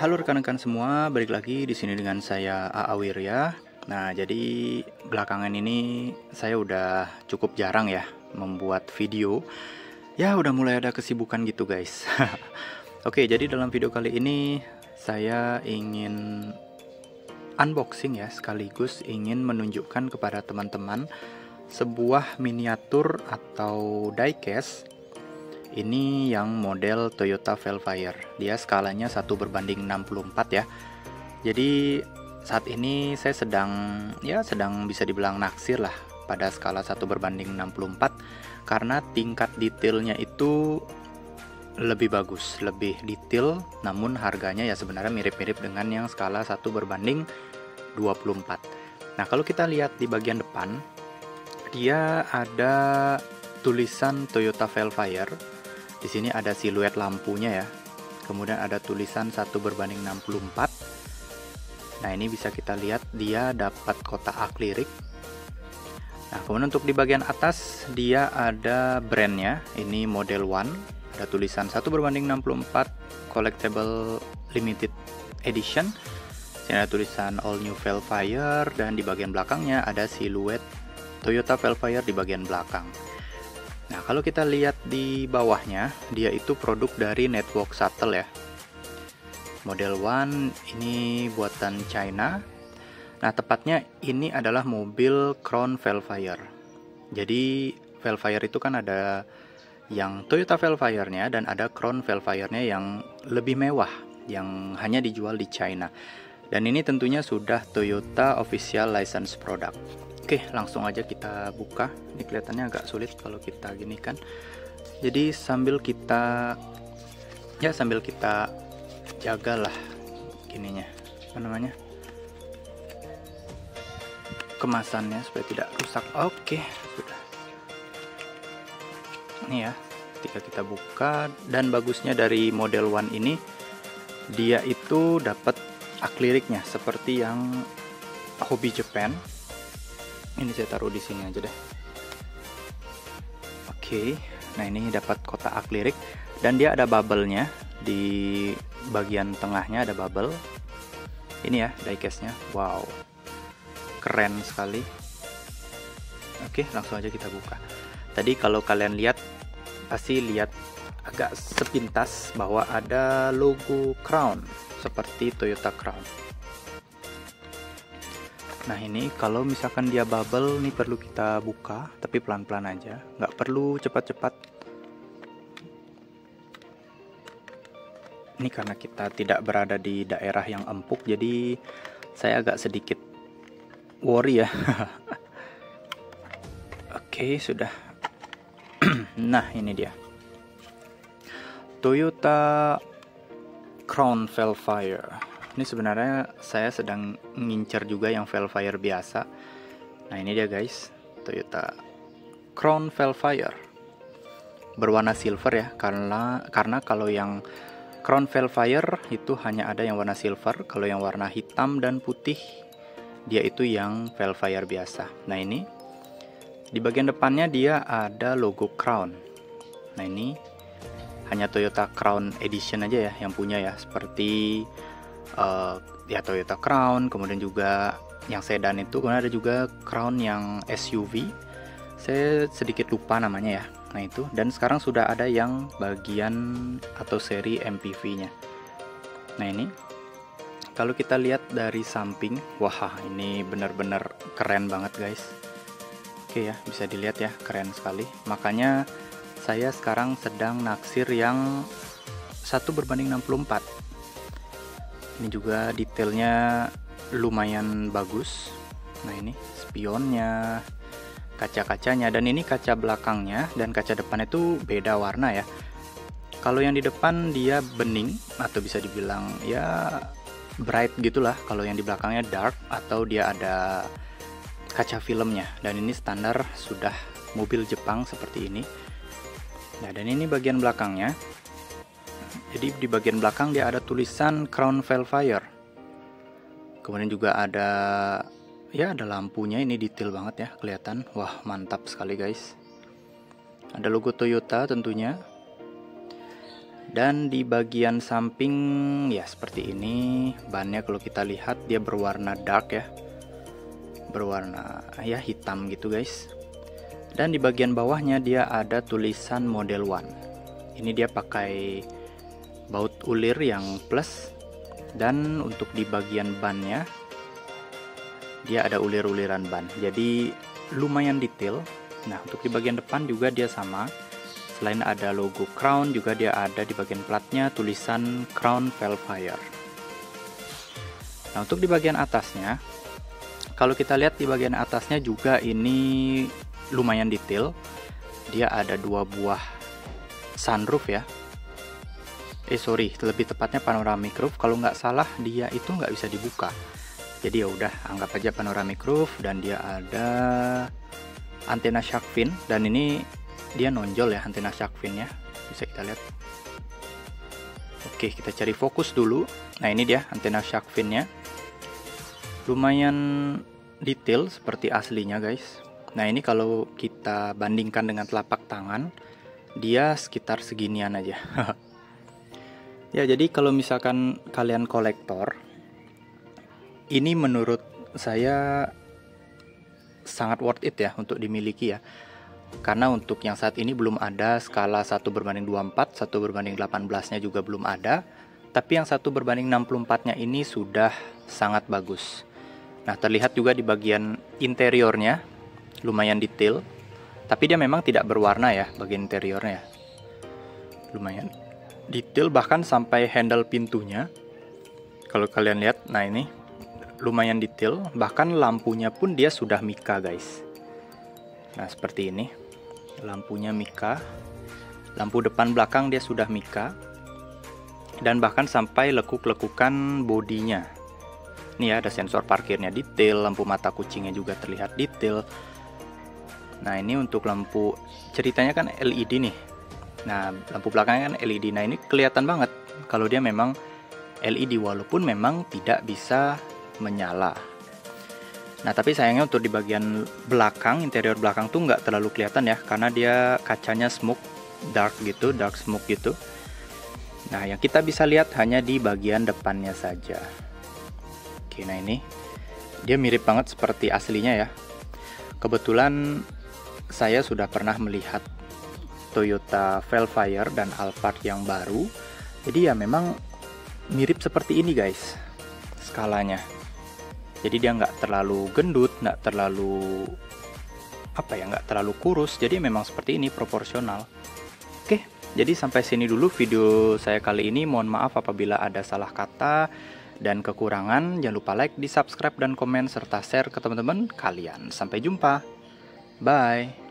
Halo rekan-rekan semua, balik lagi di sini dengan saya AA Wirya. Nah, jadi belakangan ini saya udah cukup jarang ya membuat video. Ya, udah mulai ada kesibukan gitu, guys. Oke, jadi dalam video kali ini saya ingin unboxing ya, sekaligus ingin menunjukkan kepada teman-teman sebuah miniatur atau diecast. Ini yang model Toyota Velfire. Dia skalanya 1:64 ya. Jadi saat ini saya sedang bisa dibilang naksir lah pada skala 1:64 karena tingkat detailnya itu lebih bagus, lebih detail, namun harganya ya sebenarnya mirip-mirip dengan yang skala 1:24. Nah, kalau kita lihat di bagian depan, dia ada tulisan Toyota Velfire. Di sini ada siluet lampunya ya. Kemudian ada tulisan 1:64. Nah, ini bisa kita lihat dia dapat kotak akrilik. Nah, kemudian untuk di bagian atas dia ada brandnya. Ini model 1. Ada tulisan 1:64 collectible limited edition. Sini ada tulisan all new Velfire dan di bagian belakangnya ada siluet Toyota Velfire di bagian belakang. Nah, kalau kita lihat di bawahnya, dia itu produk dari Network Shuttle ya. Model 1 ini buatan China. Nah, tepatnya ini adalah mobil Crown Velfire. Jadi, Velfire itu kan ada yang Toyota Velfire-nya dan ada Crown Velfire-nya yang lebih mewah, yang hanya dijual di China. Dan ini tentunya sudah Toyota Official License Product. Oke, langsung aja kita buka. Ini kelihatannya agak sulit kalau kita gini kan. Jadi sambil kita jagalah gininya, apa namanya, kemasannya supaya tidak rusak. Oke, sudah. Ini ya, ketika kita buka, dan bagusnya dari model 1 ini dia itu dapat akriknya seperti yang Hobby Japan. Ini saya taruh di sini aja deh. Oke, nah ini dapat kotak akrilik dan dia ada bubble-nya di bagian tengahnya, ada bubble. Ini ya diecast-nya. Wow, keren sekali. Oke, langsung aja kita buka. Tadi kalau kalian lihat, pasti lihat agak sepintas bahwa ada logo Crown seperti Toyota Crown. Nah, ini kalau misalkan dia bubble, nih perlu kita buka, tapi pelan-pelan aja, nggak perlu cepat-cepat. Ini karena kita tidak berada di daerah yang empuk, jadi saya agak sedikit worry ya. Oke, sudah. Nah, ini dia Toyota Crown Velfire. Ini sebenarnya saya sedang ngincer juga yang Velfire biasa. Nah, ini dia guys, Toyota Crown Velfire berwarna silver ya, karena kalau yang Crown Velfire itu hanya ada yang warna silver. Kalau yang warna hitam dan putih dia itu yang Velfire biasa. Nah, ini di bagian depannya dia ada logo Crown. Nah, ini hanya Toyota Crown Edition aja ya yang punya ya, seperti ya Toyota Crown, kemudian juga yang sedan itu, kemudian ada juga Crown yang SUV, saya sedikit lupa namanya ya. Nah, itu, dan sekarang sudah ada yang bagian atau seri MPV-nya. Nah, ini kalau kita lihat dari samping, wah ini benar-benar keren banget guys. Oke ya, bisa dilihat ya, keren sekali. Makanya saya sekarang sedang naksir yang 1:64. Ini juga detailnya lumayan bagus. Nah, ini spionnya, kaca-kacanya, dan ini kaca belakangnya dan kaca depannya itu beda warna ya. Kalau yang di depan dia bening atau bisa dibilang ya bright gitulah. Kalau yang di belakangnya dark atau dia ada kaca filmnya. Dan ini standar sudah mobil Jepang seperti ini. Nah, dan ini bagian belakangnya. Jadi di bagian belakang dia ada tulisan Crown Velfire. Kemudian juga ada lampunya, ini detail banget ya, kelihatan. Wah, mantap sekali guys. Ada logo Toyota tentunya. Dan di bagian samping ya seperti ini. Bannya kalau kita lihat dia berwarna dark ya, berwarna ya hitam gitu guys. Dan di bagian bawahnya dia ada tulisan Model 1. Ini dia pakai baut ulir yang plus. Dan untuk di bagian bannya dia ada ulir-uliran ban, jadi lumayan detail. Nah untuk di bagian depan juga dia sama. Selain ada logo Crown, juga dia ada di bagian platnya tulisan Crown Velfire. Nah untuk di bagian atasnya, kalau kita lihat di bagian atasnya juga ini lumayan detail. Dia ada 2 buah sunroof ya. Sorry, lebih tepatnya panoramic roof. Kalau nggak salah dia itu nggak bisa dibuka. Jadi ya udah, anggap aja panoramic roof. Dan dia ada antena shark fin, dan ini dia nonjol ya antena shark fin-nya, bisa kita lihat. Oke, kita cari fokus dulu. Nah ini dia antena shark fin-nya, lumayan detail seperti aslinya guys. Nah ini kalau kita bandingkan dengan telapak tangan, dia sekitar seginian aja. Ya jadi kalau misalkan kalian kolektor, ini menurut saya sangat worth it ya untuk dimiliki ya. Karena untuk yang saat ini belum ada skala 1:24, 1:18-nya juga belum ada. Tapi yang 1:64-nya ini sudah sangat bagus. Nah terlihat juga di bagian interiornya lumayan detail. Tapi dia memang tidak berwarna ya bagian interiornya. Lumayan detail, bahkan sampai handle pintunya. Kalau kalian lihat, nah ini lumayan detail. Bahkan lampunya pun dia sudah Mica guys. Nah seperti ini, lampunya Mica, lampu depan belakang dia sudah Mica, dan bahkan sampai lekuk-lekukan bodinya. Ini ya ada sensor parkirnya detail, lampu mata kucingnya juga terlihat detail. Nah ini untuk lampu, ceritanya kan LED nih. Nah lampu belakangnya kan LED. Nah ini kelihatan banget kalau dia memang LED walaupun memang tidak bisa menyala. Nah tapi sayangnya untuk di bagian belakang, interior belakang tuh nggak terlalu kelihatan ya, karena dia kacanya smoke dark gitu, dark smoke gitu. Nah yang kita bisa lihat hanya di bagian depannya saja. Oke, nah ini dia mirip banget seperti aslinya ya. Kebetulan saya sudah pernah melihat Toyota Velfire dan Alphard yang baru. Jadi ya memang mirip seperti ini guys skalanya. Jadi dia nggak terlalu gendut, nggak terlalu nggak terlalu kurus. Jadi memang seperti ini, proporsional. Oke, jadi sampai sini dulu video saya kali ini. Mohon maaf apabila ada salah kata dan kekurangan. Jangan lupa like, di subscribe dan komen serta share ke teman-teman kalian. Sampai jumpa, bye.